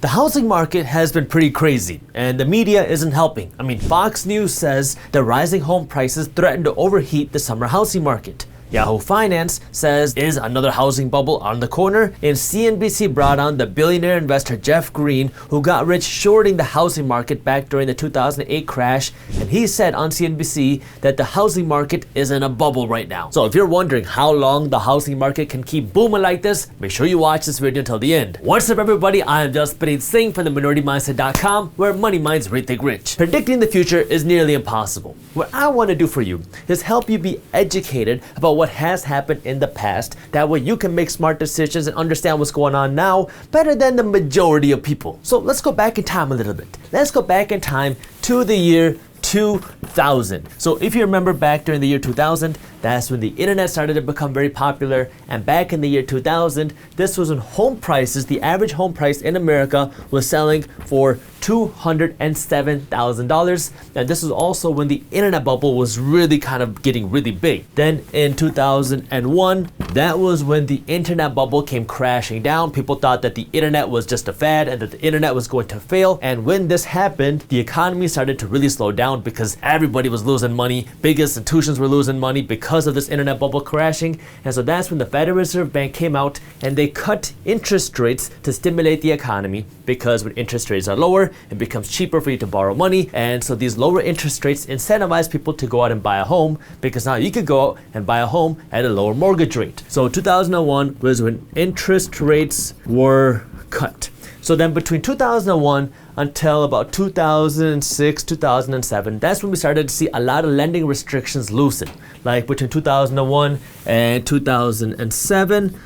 The housing market has been pretty crazy, and the media isn't helping. I mean, Fox News says the rising home prices threaten to overheat the summer housing market. Yahoo Finance says is another housing bubble on the corner, and CNBC brought on the billionaire investor Jeff Greene, who got rich shorting the housing market back during the 2008 crash, and he said on CNBC that the housing market is in a bubble right now. So if you're wondering how long the housing market can keep booming like this, make sure you watch this video until the end. What's up everybody, I am Jaspreet Singh from theminoritymindset.com, where money minds rethink rich. Predicting the future is nearly impossible. What I want to do for you is help you be educated about what has happened in the past. That way you can make smart decisions and understand what's going on now better than the majority of people. So let's go back in time a little bit. Let's go back in time to the year 2000. So if you remember back during the year 2000, that's when the internet started to become very popular. And back in the year 2000, this was when home prices, the average home price in America was selling for $207,000. And this was also when the internet bubble was really kind of getting really big. Then in 2001, that was when the internet bubble came crashing down. People thought that the internet was just a fad and that the internet was going to fail. And when this happened, the economy started to really slow down because everybody was losing money. Big institutions were losing money because of this internet bubble crashing. And so that's when the Federal Reserve Bank came out and they cut interest rates to stimulate the economy, because when interest rates are lower, it becomes cheaper for you to borrow money. And so these lower interest rates incentivize people to go out and buy a home, because now you could go out and buy a home at a lower mortgage rate. So 2001 was when interest rates were cut. So then between 2001 until about 2006, 2007, that's when we started to see a lot of lending restrictions loosen. Like between 2001 and 2007,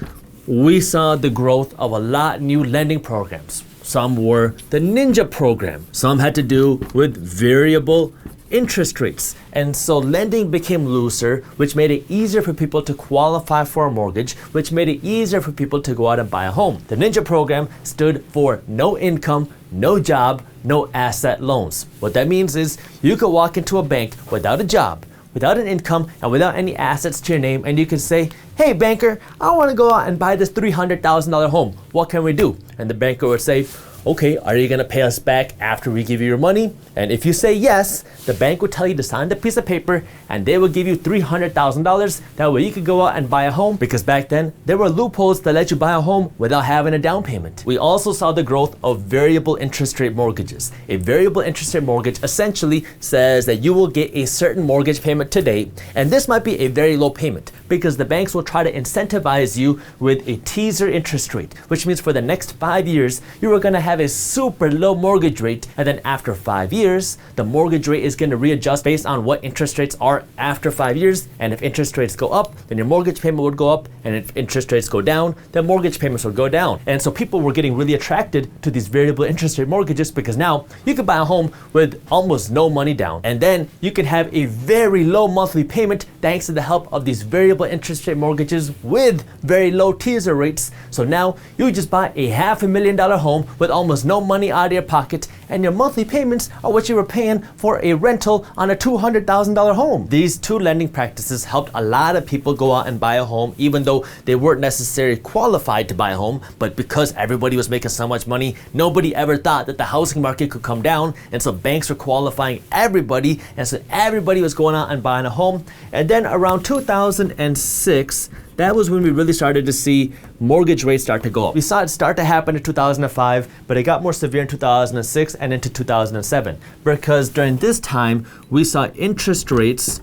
we saw the growth of a lot of new lending programs. Some were the Ninja program. Some had to do with variable interest rates. And so lending became looser, which made it easier for people to qualify for a mortgage, which made it easier for people to go out and buy a home. The Ninja program stood for no income, no job, no asset loans. What that means is you could walk into a bank without a job, without an income, and without any assets to your name, and you can say, "Hey banker, I want to go out and buy this $300,000 home. What can we do?" And the banker would say, "Okay, are you going to pay us back after we give you your money?" And if you say yes, the bank would tell you to sign the piece of paper and they will give you $300,000. That way you could go out and buy a home, because back then there were loopholes that let you buy a home without having a down payment. We also saw the growth of variable interest rate mortgages. A variable interest rate mortgage essentially says that you will get a certain mortgage payment today, and this might be a very low payment because the banks will try to incentivize you with a teaser interest rate, which means for the next 5 years, you are going to have a super low mortgage rate, and then after 5 years, the mortgage rate is going to readjust based on what interest rates are after 5 years. And if interest rates go up, then your mortgage payment would go up, and if interest rates go down, then mortgage payments would go down. And so people were getting really attracted to these variable interest rate mortgages, because now you could buy a home with almost no money down, and then you could have a very low monthly payment thanks to the help of these variable interest rate mortgages with very low teaser rates. So now you just buy a $500,000 home with almost no money out of your pocket, and your monthly payments are what you were paying for a rental on a $200,000 home. These two lending practices helped a lot of people go out and buy a home, even though they weren't necessarily qualified to buy a home. But because everybody was making so much money, nobody ever thought that the housing market could come down. And so banks were qualifying everybody, and so everybody was going out and buying a home. And then around 2006, that was when we really started to see mortgage rates start to go up. We saw it start to happen in 2005, but it got more severe in 2006 and into 2007, because during this time, we saw interest rates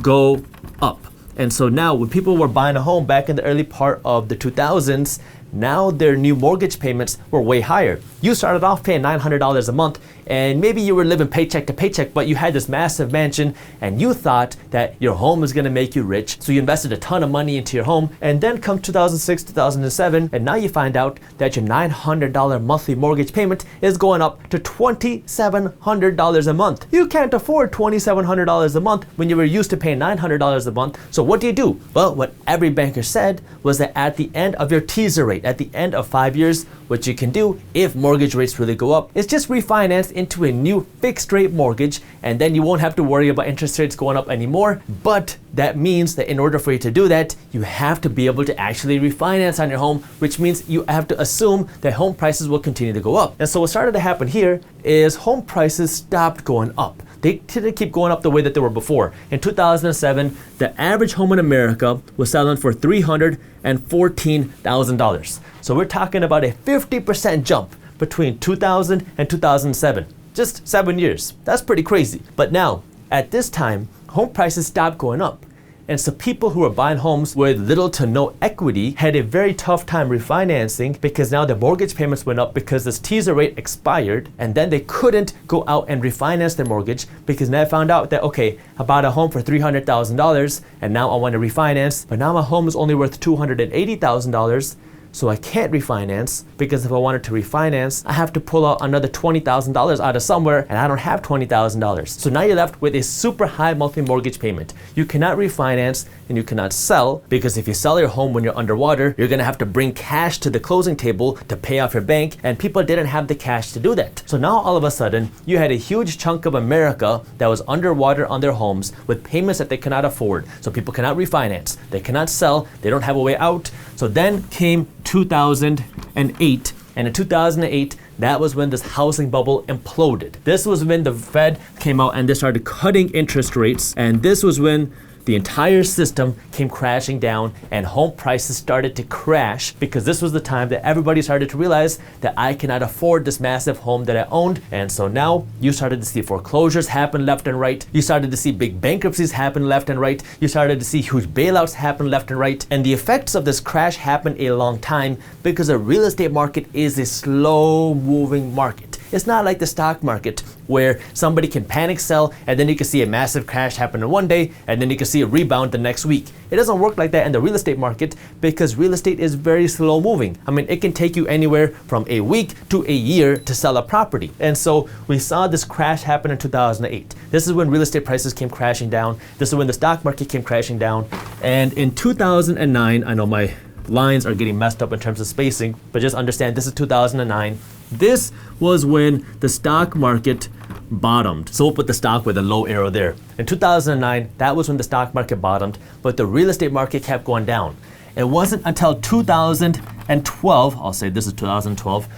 go up. And so now when people were buying a home back in the early part of the 2000s, now their new mortgage payments were way higher. You started off paying $900 a month, and maybe you were living paycheck to paycheck, but you had this massive mansion and you thought that your home was going to make you rich. So you invested a ton of money into your home, and then come 2006, 2007, and now you find out that your $900 monthly mortgage payment is going up to $2,700 a month. You can't afford $2,700 a month when you were used to paying $900 a month. So what do you do? Well, what every banker said was that at the end of your teaser rate, rate. At the end of 5 years, what you can do if mortgage rates really go up is just refinance into a new fixed rate mortgage, and then you won't have to worry about interest rates going up anymore. But that means that in order for you to do that, you have to be able to actually refinance on your home, which means you have to assume that home prices will continue to go up. And so what started to happen here is home prices stopped going up. They didn't keep going up the way that they were before. In 2007, the average home in America was selling for $314,000. So we're talking about a 50% jump between 2000 and 2007. Just 7 years. That's pretty crazy. But now, at this time, home prices stopped going up. And so people who were buying homes with little to no equity had a very tough time refinancing, because now their mortgage payments went up because this teaser rate expired, and then they couldn't go out and refinance their mortgage because now I found out that, okay, I bought a home for $300,000 and now I want to refinance, but now my home is only worth $280,000. So I can't refinance, because if I wanted to refinance, I have to pull out another $20,000 out of somewhere, and I don't have $20,000. So now you're left with a super high monthly mortgage payment. You cannot refinance and you cannot sell, because if you sell your home when you're underwater, you're gonna have to bring cash to the closing table to pay off your bank, and people didn't have the cash to do that. So now all of a sudden, you had a huge chunk of America that was underwater on their homes with payments that they cannot afford. So people cannot refinance, they cannot sell, they don't have a way out. So then came 2008, and in 2008, that was when this housing bubble imploded. This was when the Fed came out and they started cutting interest rates, and this was when the entire system came crashing down and home prices started to crash, because this was the time that everybody started to realize that I cannot afford this massive home that I owned. And so now you started to see foreclosures happen left and right. You started to see big bankruptcies happen left and right. You started to see huge bailouts happen left and right. And the effects of this crash happened a long time, because the real estate market is a slow moving market. It's not like the stock market where somebody can panic sell and then you can see a massive crash happen in one day and then you can see a rebound the next week. It doesn't work like that in the real estate market, because real estate is very slow moving. I mean, it can take you anywhere from a week to a year to sell a property. And so we saw this crash happen in 2008. This is when real estate prices came crashing down. This is when the stock market came crashing down. And in 2009, I know my lines are getting messed up in terms of spacing, but just understand this is 2009. This was when the stock market bottomed. So we'll put the stock with a low arrow there. In 2009, that was when the stock market bottomed, but the real estate market kept going down. It wasn't until 2012, I'll say this is 2012,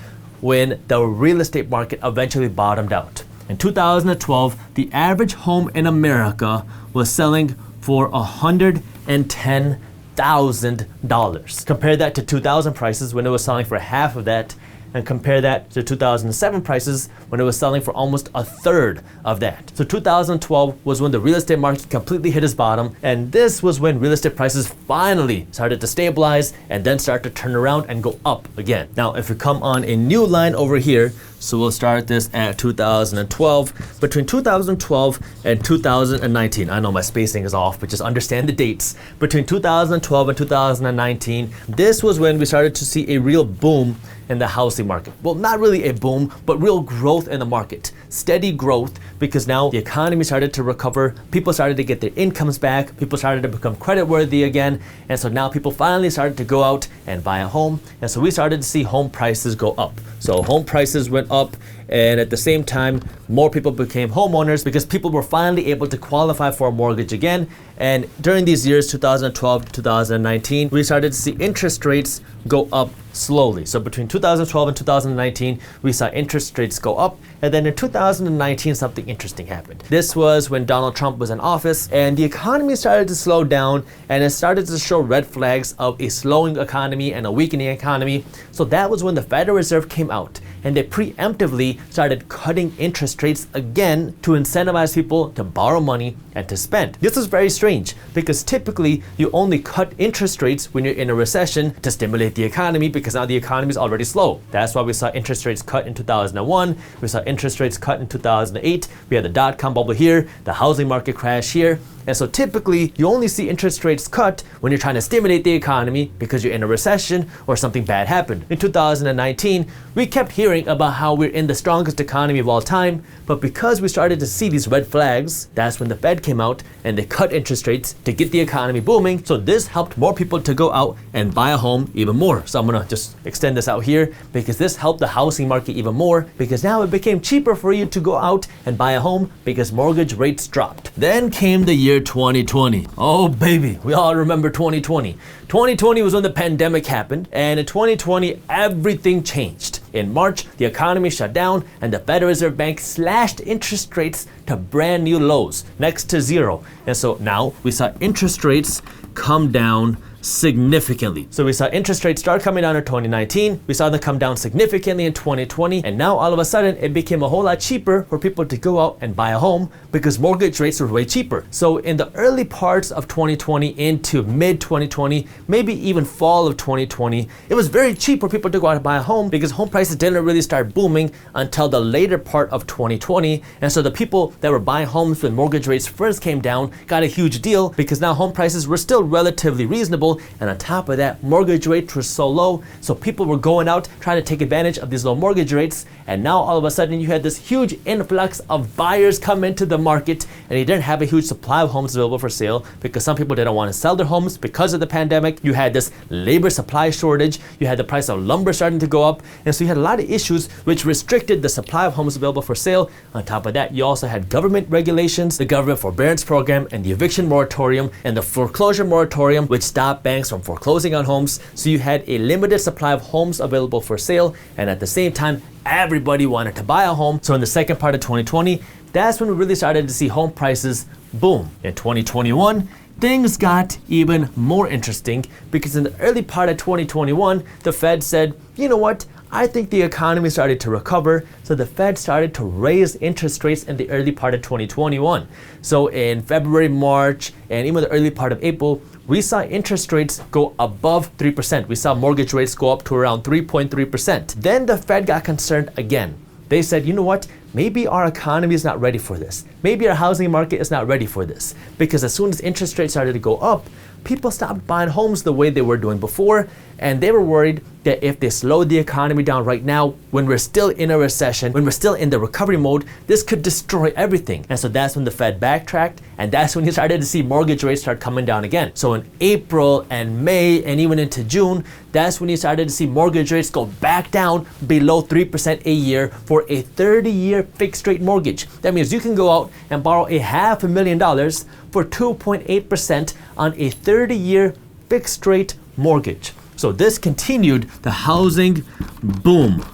when the real estate market eventually bottomed out. In 2012, the average home in America was selling for $110,000. Compare that to 2000 prices when it was selling for half of that, and compare that to 2007 prices when it was selling for almost a third of that. So 2012 was when the real estate market completely hit its bottom, and this was when real estate prices finally started to stabilize and then start to turn around and go up again. Now, if we come on a new line over here, so we'll start this at 2012. Between 2012 and 2019, I know my spacing is off, but just understand the dates. Between 2012 and 2019, this was when we started to see a real boom in the housing market. Well, not really a boom, but real growth in the market. Steady growth, because now the economy started to recover, people started to get their incomes back, people started to become credit worthy again, and so now people finally started to go out and buy a home, and so we started to see home prices go up. So home prices went up, and at the same time, more people became homeowners because people were finally able to qualify for a mortgage again. And during these years, 2012 to 2019, we started to see interest rates go up slowly. So between 2012 and 2019, we saw interest rates go up. And then in 2019, something interesting happened. This was when Donald Trump was in office, and the economy started to slow down, and it started to show red flags of a slowing economy and a weakening economy. So that was when the Federal Reserve came out, and they preemptively started cutting interest rates again to incentivize people to borrow money and to spend. This is very strange, because typically you only cut interest rates when you're in a recession to stimulate the economy, because now the economy is already slow. That's why we saw interest rates cut in 2001, we saw interest rates cut in 2008, we had the dot-com bubble here, the housing market crash here, And so typically, you only see interest rates cut when you're trying to stimulate the economy because you're in a recession or something bad happened. In 2019, we kept hearing about how we're in the strongest economy of all time, but because we started to see these red flags, that's when the Fed came out and they cut interest rates to get the economy booming. So this helped more people to go out and buy a home even more. So I'm gonna just extend this out here because this helped the housing market even more, because now it became cheaper for you to go out and buy a home because mortgage rates dropped. Then came the year 2020. Oh baby, we all remember 2020. 2020 was when the pandemic happened, and in 2020, everything changed. In March, the economy shut down and the Federal Reserve Bank slashed interest rates to brand new lows, next to zero. And so now we saw interest rates come down significantly. So we saw interest rates start coming down in 2019, we saw them come down significantly in 2020, and now all of a sudden it became a whole lot cheaper for people to go out and buy a home because mortgage rates were way cheaper. So in the early parts of 2020 into mid 2020, maybe even fall of 2020, it was very cheap for people to go out and buy a home because home prices didn't really start booming until the later part of 2020. And so the people that were buying homes when mortgage rates first came down got a huge deal because now home prices were still relatively reasonable. And on top of that, mortgage rates were so low, so people were going out trying to take advantage of these low mortgage rates. And now all of a sudden you had this huge influx of buyers come into the market, and you didn't have a huge supply of homes available for sale because some people didn't want to sell their homes because of the pandemic. You had this labor supply shortage, you had the price of lumber starting to go up, and so you had a lot of issues which restricted the supply of homes available for sale. On top of that, you also had government regulations, the government forbearance program, and the eviction moratorium, and the foreclosure moratorium, which stopped banks from foreclosing on homes. So you had a limited supply of homes available for sale, and at the same time, everybody wanted to buy a home. So in the second part of 2020, that's when we really started to see home prices boom. In 2021, things got even more interesting because in the early part of 2021, the Fed said, you know what? I think the economy started to recover, so the Fed started to raise interest rates in the early part of 2021. So in February, March, and even the early part of April, we saw interest rates go above 3%. We saw mortgage rates go up to around 3.3%. Then the Fed got concerned again. They said, you know what? Maybe our economy is not ready for this. Maybe our housing market is not ready for this. Because as soon as interest rates started to go up, people stopped buying homes the way they were doing before, and they were worried that if they slowed the economy down right now, when we're still in a recession, when we're still in the recovery mode, this could destroy everything. And so that's when the Fed backtracked, and that's when you started to see mortgage rates start coming down again. So in April and May and even into June, that's when you started to see mortgage rates go back down below 3% a year for a 30-year fixed rate mortgage. That means you can go out and borrow $500,000 for 2.8% on a 30-year fixed rate mortgage. So this continued the housing boom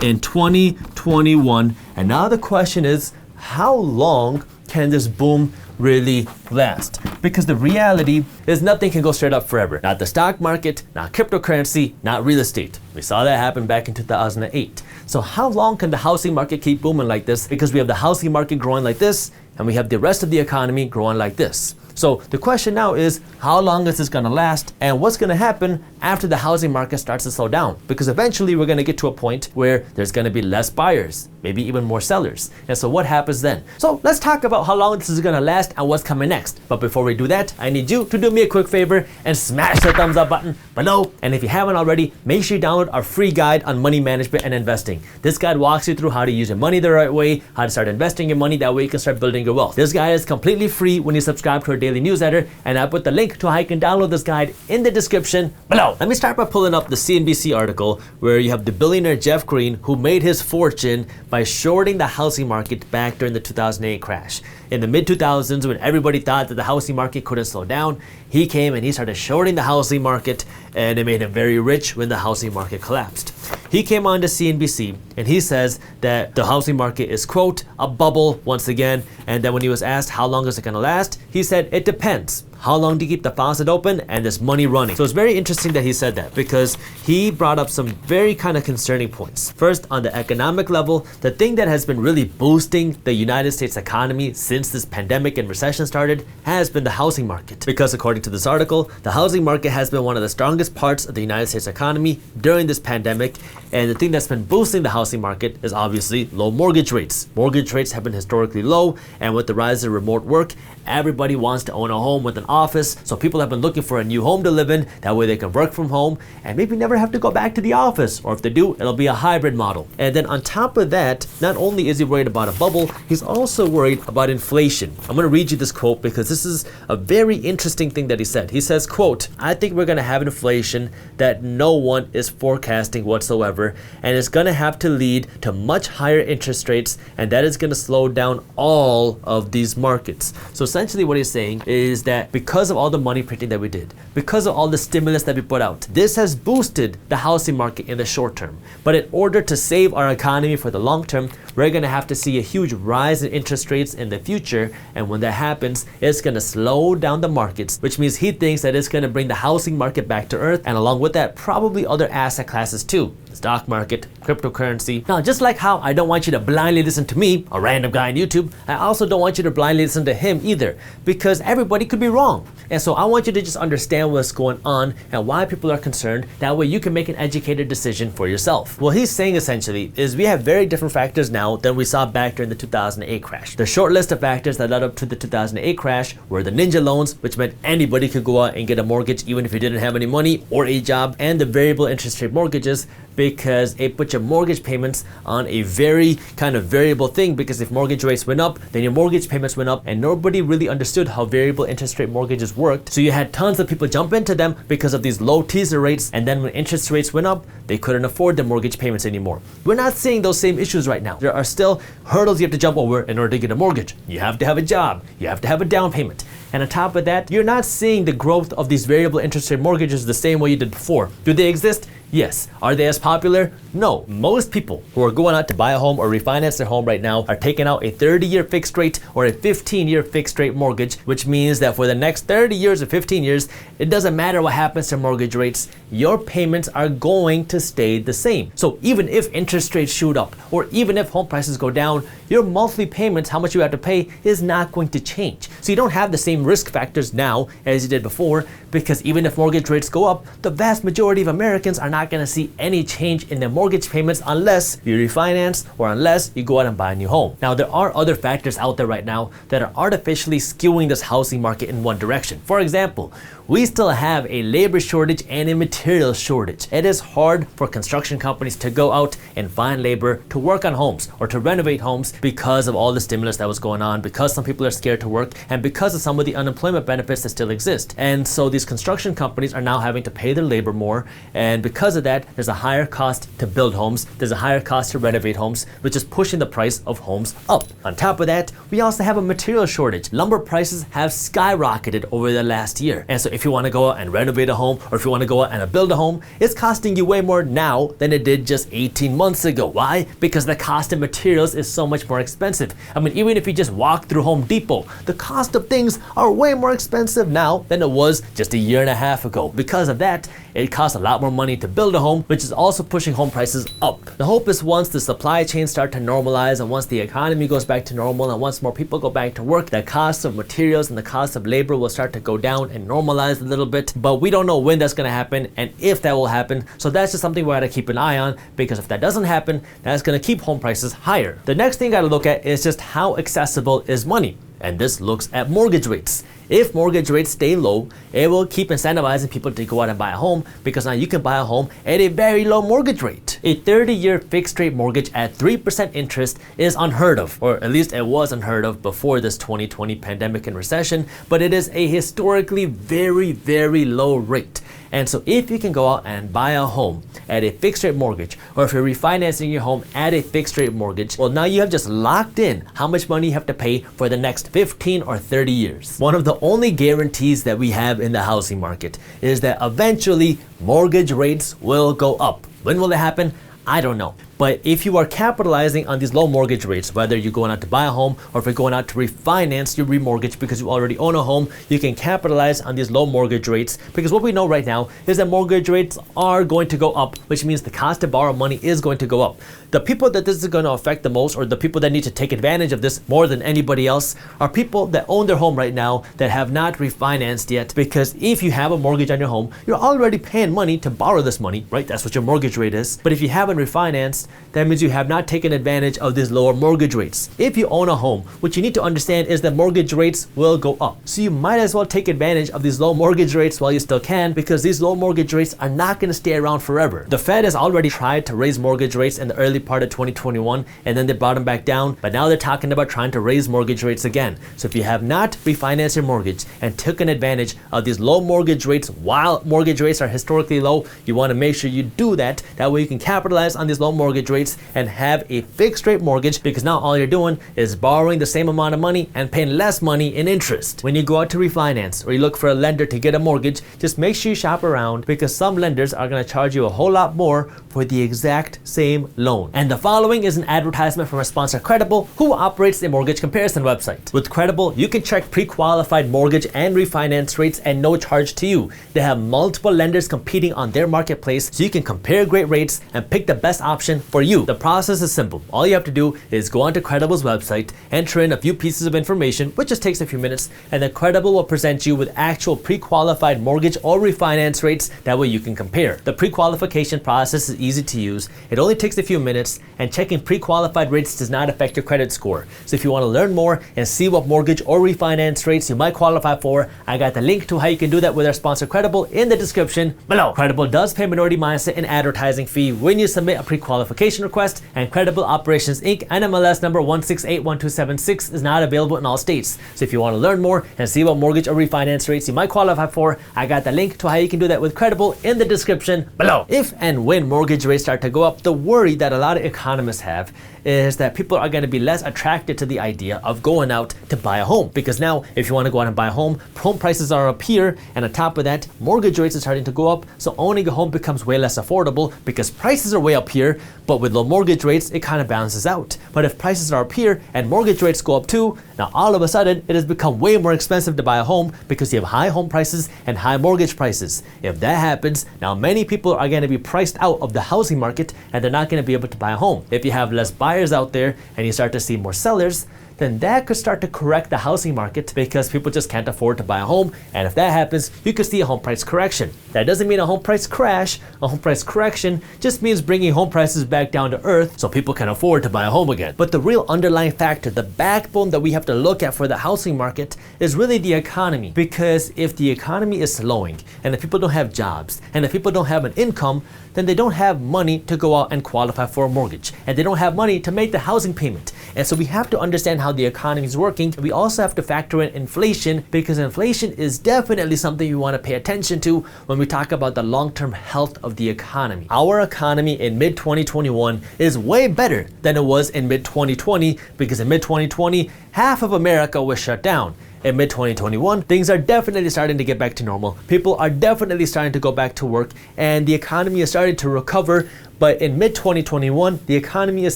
in 2021. And now the question is, how long can this boom really last? Because the reality is nothing can go straight up forever. Not the stock market, not cryptocurrency, not real estate. We saw that happen back in 2008. So how long can the housing market keep booming like this? Because we have the housing market growing like this, and we have the rest of the economy growing like this. So the question now is, how long is this going to last, and what's going to happen after the housing market starts to slow down? Because eventually we're going to get to a point where there's going to be less buyers, maybe even more sellers. And so what happens then? So let's talk about how long this is going to last and what's coming next. But before we do that, I need you to do me a quick favor and smash the thumbs up button below. And if you haven't already, make sure you download our free guide on money management and investing. This guide walks you through how to use your money the right way, how to start investing your money, that way you can start building your wealth. This guide is completely free when you subscribe to our daily newsletter, and I put the link to how you can download this guide in the description below. Let me start by pulling up the CNBC article where you have the billionaire Jeff Greene, who made his fortune by shorting the housing market back during the 2008 crash. In the mid-2000s, when everybody thought that the housing market couldn't slow down, he came and he started shorting the housing market, and it made him very rich when the housing market collapsed. He came on to CNBC and he says that the housing market is, quote, a bubble once again, and then when he was asked how long is it going to last, he said it depends. How long do you keep the faucet open and this money running? So it's very interesting that he said that, because he brought up some very kind of concerning points. First, on the economic level, the thing that has been really boosting the United States economy since this pandemic and recession started has been the housing market. Because according to this article, the housing market has been one of the strongest parts of the United States economy during this pandemic. And the thing that's been boosting the housing market is obviously low mortgage rates. Mortgage rates have been historically low, and with the rise of remote work, Everybody wants to own a home with an office, so people have been looking for a new home to live in. That way they can work from home and maybe never have to go back to the office, or if they do, it'll be a hybrid model. And then on top of that, not only is he worried about a bubble, he's also worried about inflation. I'm going to read you this quote because this is a very interesting thing that he said. He says, quote, "I think we're going to have inflation that no one is forecasting whatsoever, and it's going to have to lead to much higher interest rates, and that is going to slow down all of these markets." So essentially what he's saying is that because of all the money printing that we did, because of all the stimulus that we put out, this has boosted the housing market in the short term. But in order to save our economy for the long term, we're going to have to see a huge rise in interest rates in the future. And when that happens, it's going to slow down the markets, which means he thinks that it's going to bring the housing market back to earth. And along with that, probably other asset classes too. The stock market, cryptocurrency. Now, just like how I don't want you to blindly listen to me, a random guy on YouTube, I also don't want you to blindly listen to him either, because everybody could be wrong. And so I want you to just understand what's going on and why people are concerned. That way you can make an educated decision for yourself. What he's saying essentially is we have very different factors now than we saw back during the 2008 crash. The short list of factors that led up to the 2008 crash were the ninja loans, which meant anybody could go out and get a mortgage even if you didn't have any money or a job, and the variable interest rate mortgages, because it put your mortgage payments on a very kind of variable thing, because if mortgage rates went up, then your mortgage payments went up, and nobody really understood how variable interest rate mortgages worked. So you had tons of people jump into them because of these low teaser rates, and then when interest rates went up, they couldn't afford the mortgage payments anymore. We're not seeing those same issues right now. There are still hurdles you have to jump over in order to get a mortgage. You have to have a job, you have to have a down payment. And on top of that, you're not seeing the growth of these variable interest rate mortgages the same way you did before. Do they exist? Yes. Are they as popular? No. Most people who are going out to buy a home or refinance their home right now are taking out a 30-year fixed rate or a 15-year fixed rate mortgage, which means that for the next 30 years or 15 years, it doesn't matter what happens to mortgage rates, your payments are going to stay the same. So even if interest rates shoot up, or even if home prices go down, your monthly payments, how much you have to pay, is not going to change. So you don't have the same risk factors now as you did before, because even if mortgage rates go up, the vast majority of Americans are not going to see any change in their mortgage payments unless you refinance or unless you go out and buy a new home. Now, there are other factors out there right now that are artificially skewing this housing market in one direction. For example, we still have a labor shortage and a material shortage. It is hard for construction companies to go out and find labor to work on homes or to renovate homes because of all the stimulus that was going on, because some people are scared to work, and because of some of the unemployment benefits that still exist. And so these construction companies are now having to pay their labor more, and because of that, there's a higher cost to build homes, there's a higher cost to renovate homes, which is pushing the price of homes up. On top of that, we also have a material shortage. Lumber prices have skyrocketed over the last year. And so if you want to go out and renovate a home, or if you want to go out and build a home, it's costing you way more now than it did just 18 months ago. Why? Because the cost of materials is so much more expensive. I mean, even if you just walk through Home Depot, the cost of things are way more expensive now than it was just a year and a half ago. Because of that, it costs a lot more money to build a home, which is also pushing home prices up. The hope is once the supply chains start to normalize, and once the economy goes back to normal, and once more people go back to work, the cost of materials and the cost of labor will start to go down and normalize a little bit. But we don't know when that's going to happen and if that will happen. So that's just something we got to keep an eye on, because if that doesn't happen, that's going to keep home prices higher. The next thing you got to look at is just how accessible is money. And this looks at mortgage rates. If mortgage rates stay low, it will keep incentivizing people to go out and buy a home, because now you can buy a home at a very low mortgage rate. A 30-year fixed rate mortgage at 3% interest is unheard of, or at least it was unheard of before this 2020 pandemic and recession, but it is a historically very, very low rate. And so if you can go out and buy a home at a fixed rate mortgage, or if you're refinancing your home at a fixed rate mortgage, well, now you have just locked in how much money you have to pay for the next 15 or 30 years. One of the only guarantees that we have in the housing market is that eventually mortgage rates will go up. When will it happen? I don't know. But if you are capitalizing on these low mortgage rates, whether you're going out to buy a home or if you're going out to refinance your remortgage because you already own a home, you can capitalize on these low mortgage rates, because what we know right now is that mortgage rates are going to go up, which means the cost to borrow money is going to go up. The people that this is going to affect the most, or the people that need to take advantage of this more than anybody else, are people that own their home right now that have not refinanced yet. Because if you have a mortgage on your home, you're already paying money to borrow this money, right? That's what your mortgage rate is. But if you haven't refinanced, that means you have not taken advantage of these lower mortgage rates. If you own a home, what you need to understand is that mortgage rates will go up. So you might as well take advantage of these low mortgage rates while you still can, because these low mortgage rates are not going to stay around forever. The Fed has already tried to raise mortgage rates in the early part of 2021, and then they brought them back down, but now they're talking about trying to raise mortgage rates again. So if you have not refinanced your mortgage and taken advantage of these low mortgage rates while mortgage rates are historically low, you want to make sure you do that. That way you can capitalize on these low mortgage rates and have a fixed rate mortgage, because now all you're doing is borrowing the same amount of money and paying less money in interest. When you go out to refinance or you look for a lender to get a mortgage, just make sure you shop around, because some lenders are going to charge you a whole lot more for the exact same loan. And the following is an advertisement from our sponsor Credible, who operates a mortgage comparison website. With Credible, you can check pre-qualified mortgage and refinance rates at no charge to you. They have multiple lenders competing on their marketplace, so you can compare great rates and pick the best option for you. The process is simple. All you have to do is go onto Credible's website, enter in a few pieces of information, which just takes a few minutes, and then Credible will present you with actual pre-qualified mortgage or refinance rates. That way you can compare. The pre-qualification process is easy to use. It only takes a few minutes, and checking pre-qualified rates does not affect your credit score. So if you want to learn more and see what mortgage or refinance rates you might qualify for, I got the link to how you can do that with our sponsor Credible in the description below. Credible does pay minority mindset and advertising fee when you submit a pre-qualification request, and Credible Operations Inc. NMLS number 1681276 is not available in all states. So if you want to learn more and see what mortgage or refinance rates you might qualify for, I got the link to how you can do that with Credible in the description below. If and when mortgage rates start to go up, the worry that a lot of economists have is that people are going to be less attracted to the idea of going out to buy a home, because now if you want to go out and buy a home prices are up here, and on top of that, mortgage rates are starting to go up, so owning a home becomes way less affordable because prices are way up here, but with low mortgage rates it kind of balances out. But if prices are up here and mortgage rates go up too, now all of a sudden it has become way more expensive to buy a home because you have high home prices and high mortgage prices. If that happens, now many people are going to be priced out of the housing market and they're not going to be able to buy a home. If you have less buyers out there and you start to see more sellers, then that could start to correct the housing market, because people just can't afford to buy a home. And if that happens, you could see a home price correction. That doesn't mean a home price crash. A home price correction just means bringing home prices back down to earth so people can afford to buy a home again. But the real underlying factor, the backbone that we have to look at for the housing market, is really the economy. Because if the economy is slowing, and if people don't have jobs, and if people don't have an income, then they don't have money to go out and qualify for a mortgage, and they don't have money to make the housing payment. And so we have to understand how the economy is working. We also have to factor in inflation, because inflation is definitely something we want to pay attention to when we talk about the long-term health of the economy. Our economy in mid-2021 is way better than it was in mid-2020, because in mid-2020, half of America was shut down. In mid-2021, things are definitely starting to get back to normal. People are definitely starting to go back to work, and the economy is starting to recover. But in mid-2021, the economy is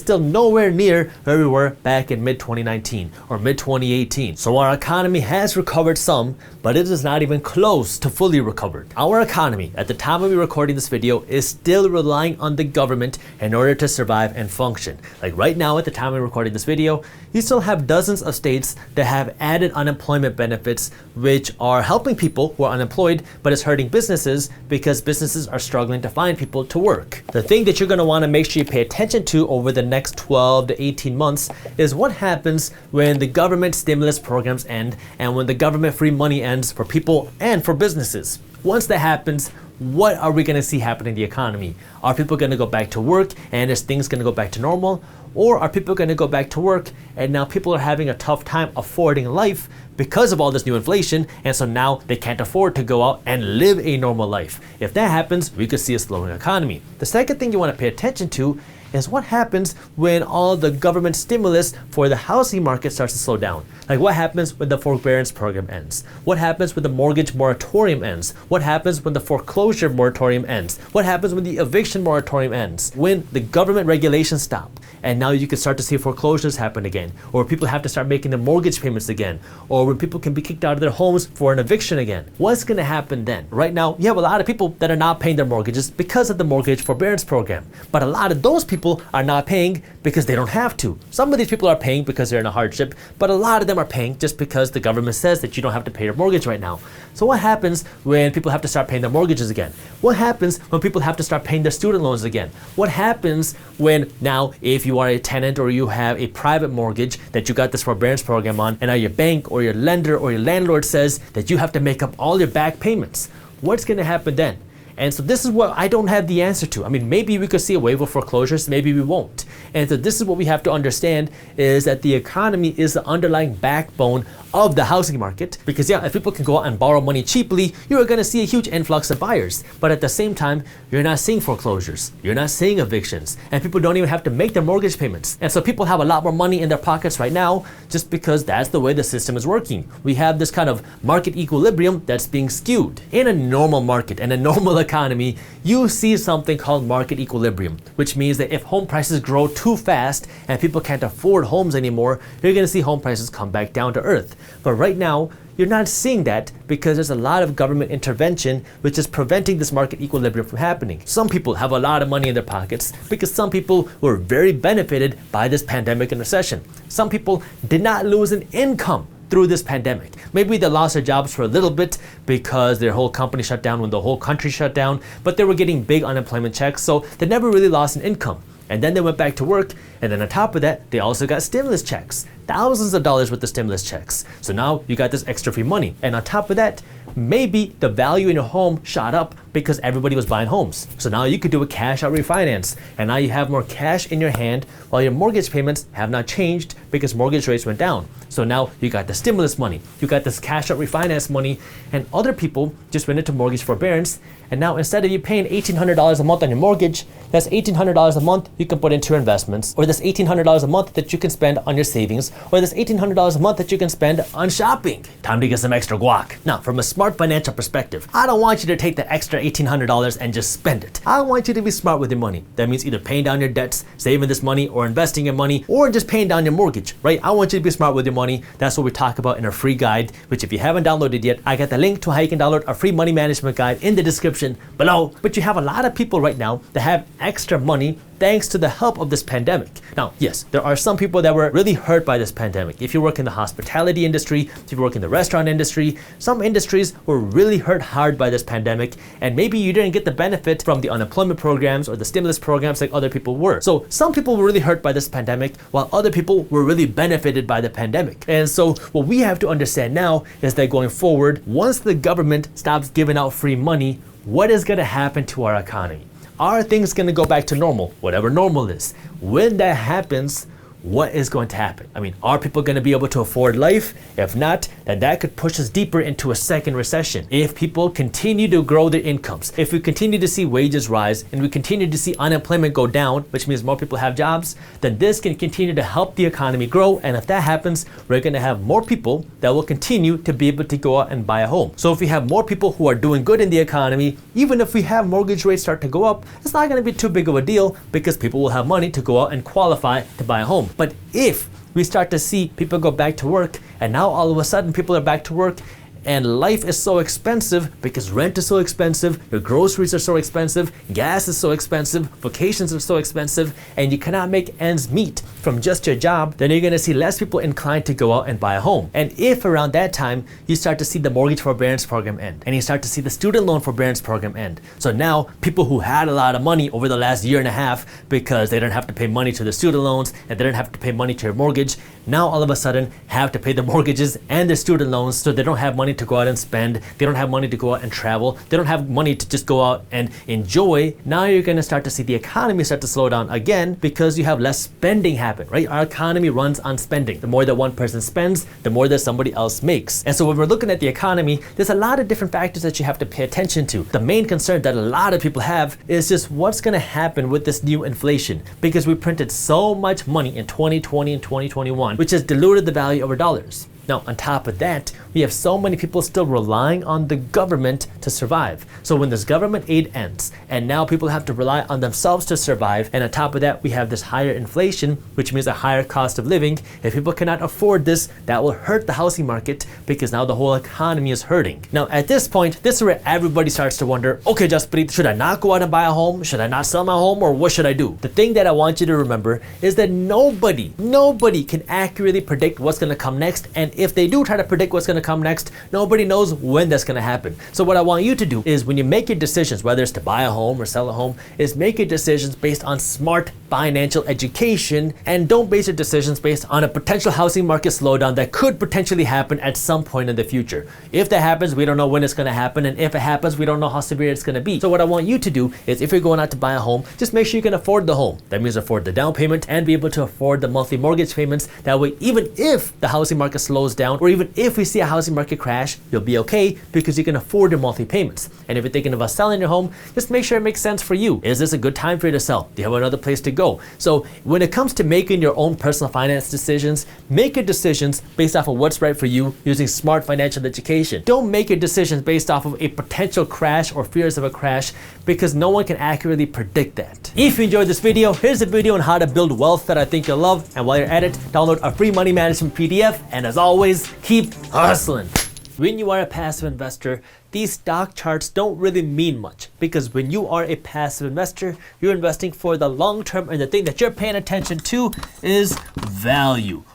still nowhere near where we were back in mid-2019 or mid-2018. So our economy has recovered some, but it is not even close to fully recovered. Our economy, at the time of me recording this video, is still relying on the government in order to survive and function. Like right now, at the time of recording this video, you still have dozens of states that have added unemployment benefits, which are helping people who are unemployed, but it's hurting businesses because businesses are struggling to find people to work. The thing that you're going to want to make sure you pay attention to over the next 12 to 18 months is what happens when the government stimulus programs end and when the government free money ends for people and for businesses. Once that happens, what are we going to see happen in the economy? Are people going to go back to work and is things going to go back to normal? Or are people going to go back to work and now people are having a tough time affording life because of all this new inflation, and so now they can't afford to go out and live a normal life? If that happens, we could see a slowing economy. The second thing you want to pay attention to is what happens when all the government stimulus for the housing market starts to slow down. Like what happens when the forbearance program ends? What happens when the mortgage moratorium ends? What happens when the foreclosure moratorium ends? What happens when the eviction moratorium ends? When the government regulations stop and now you can start to see foreclosures happen again, or people have to start making their mortgage payments again, or when people can be kicked out of their homes for an eviction again. What's going to happen then? Right now, you have a lot of people that are not paying their mortgages because of the mortgage forbearance program, but a lot of those people are not paying because they don't have to. Some of these people are paying because they're in a hardship, but a lot of them are paying just because the government says that you don't have to pay your mortgage right now. So what happens when people have to start paying their mortgages again? What happens when people have to start paying their student loans again? What happens when now, if you are a tenant or you have a private mortgage that you got this forbearance program on, and now your bank or your lender or your landlord says that you have to make up all your back payments? What's going to happen then? And so this is what I don't have the answer to. I mean, maybe we could see a wave of foreclosures, maybe we won't. And so this is what we have to understand, is that the economy is the underlying backbone of the housing market. Because yeah, if people can go out and borrow money cheaply, you are going to see a huge influx of buyers. But at the same time, you're not seeing foreclosures, you're not seeing evictions, and people don't even have to make their mortgage payments. And so people have a lot more money in their pockets right now just because that's the way the system is working. We have this kind of market equilibrium that's being skewed. In a normal market and a normal economy, you see something called market equilibrium, which means that if home prices grow too fast and people can't afford homes anymore, you're going to see home prices come back down to earth. But right now, you're not seeing that because there's a lot of government intervention which is preventing this market equilibrium from happening. Some people have a lot of money in their pockets because some people were very benefited by this pandemic and recession. Some people did not lose an income through this pandemic. Maybe they lost their jobs for a little bit because their whole company shut down when the whole country shut down, but they were getting big unemployment checks, so they never really lost an income. And then they went back to work, and then on top of that, they also got stimulus checks. Thousands of dollars worth of stimulus checks. So now you got this extra free money. And on top of that, maybe the value in your home shot up because everybody was buying homes. So now you could do a cash out refinance, and now you have more cash in your hand while your mortgage payments have not changed because mortgage rates went down. So now you got the stimulus money, you got this cash out refinance money, and other people just went into mortgage forbearance. And now instead of you paying $1,800 a month on your mortgage, that's $1,800 a month you can put into your investments, or that's $1,800 a month that you can spend on your savings, or that's $1,800 a month that you can spend on shopping. Time to get some extra guac. Now, from a smart financial perspective, I don't want you to take the extra $1,800 and just spend it. I want you to be smart with your money. That means either paying down your debts, saving this money, or investing your money, or just paying down your mortgage, right? I want you to be smart with your money. That's what we talk about in our free guide, which if you haven't downloaded yet, I got the link to how you can download our free money management guide in the description below. But you have a lot of people right now that have extra money thanks to the help of this pandemic. Now, yes, there are some people that were really hurt by this pandemic. If you work in the hospitality industry, if you work in the restaurant industry, some industries were really hurt hard by this pandemic, and maybe you didn't get the benefit from the unemployment programs or the stimulus programs like other people were. So some people were really hurt by this pandemic while other people were really benefited by the pandemic. And so what we have to understand now is that going forward, once the government stops giving out free money, what is going to happen to our economy? Are things going to go back to normal, whatever normal is? When that happens, what is going to happen? I mean, are people going to be able to afford life? If not, then that could push us deeper into a second recession. If people continue to grow their incomes, if we continue to see wages rise, and we continue to see unemployment go down, which means more people have jobs, then this can continue to help the economy grow. And if that happens, we're going to have more people that will continue to be able to go out and buy a home. So if we have more people who are doing good in the economy, even if we have mortgage rates start to go up, it's not going to be too big of a deal because people will have money to go out and qualify to buy a home. But if we start to see people go back to work, and now all of a sudden people are back to work, and life is so expensive because rent is so expensive, your groceries are so expensive, gas is so expensive, vacations are so expensive, and you cannot make ends meet from just your job, then you're going to see less people inclined to go out and buy a home. And if around that time you start to see the mortgage forbearance program end, and you start to see the student loan forbearance program end, so now people who had a lot of money over the last year and a half because they didn't have to pay money to the student loans and they didn't have to pay money to their mortgage, now all of a sudden have to pay the mortgages and their student loans, so they don't have money to go out and spend, they don't have money to go out and travel, they don't have money to just go out and enjoy. Now you're going to start to see the economy start to slow down again because you have less spending happen, right? Our economy runs on spending. The more that one person spends, the more that somebody else makes. And so when we're looking at the economy, there's a lot of different factors that you have to pay attention to. The main concern that a lot of people have is just what's going to happen with this new inflation, because we printed so much money in 2020 and 2021, which has diluted the value of our dollars. Now, on top of that, we have so many people still relying on the government to survive. So when this government aid ends, and now people have to rely on themselves to survive, and on top of that, we have this higher inflation, which means a higher cost of living. If people cannot afford this, that will hurt the housing market because now the whole economy is hurting. Now, at this point, this is where everybody starts to wonder, okay, Jaspreet, should I not go out and buy a home? Should I not sell my home? Or what should I do? The thing that I want you to remember is that nobody can accurately predict what's going to come next. And if they do try to predict what's going to come next, nobody knows when that's going to happen. So what I want you to do is when you make your decisions, whether it's to buy a home or sell a home, is make your decisions based on smart financial education, and don't base your decisions based on a potential housing market slowdown that could potentially happen at some point in the future. If that happens, we don't know when it's going to happen, and if it happens, we don't know how severe it's going to be. So what I want you to do is, if you're going out to buy a home, just make sure you can afford the home. That means afford the down payment and be able to afford the monthly mortgage payments. That way, even if the housing market slows down, or even if we see a housing market crash, you'll be okay because you can afford your monthly payments. And if you're thinking about selling your home, just make sure it makes sense for you. Is this a good time for you to sell? Do you have another place to go? So when it comes to making your own personal finance decisions, make your decisions based off of what's right for you using smart financial education. Don't make your decisions based off of a potential crash or fears of a crash, because no one can accurately predict that. If you enjoyed this video, here's a video on how to build wealth that I think you'll love. And while you're at it, download a free money management PDF. And as always, keep hustling. When you are a passive investor, these stock charts don't really mean much, because when you are a passive investor, you're investing for the long term, and the thing that you're paying attention to is value.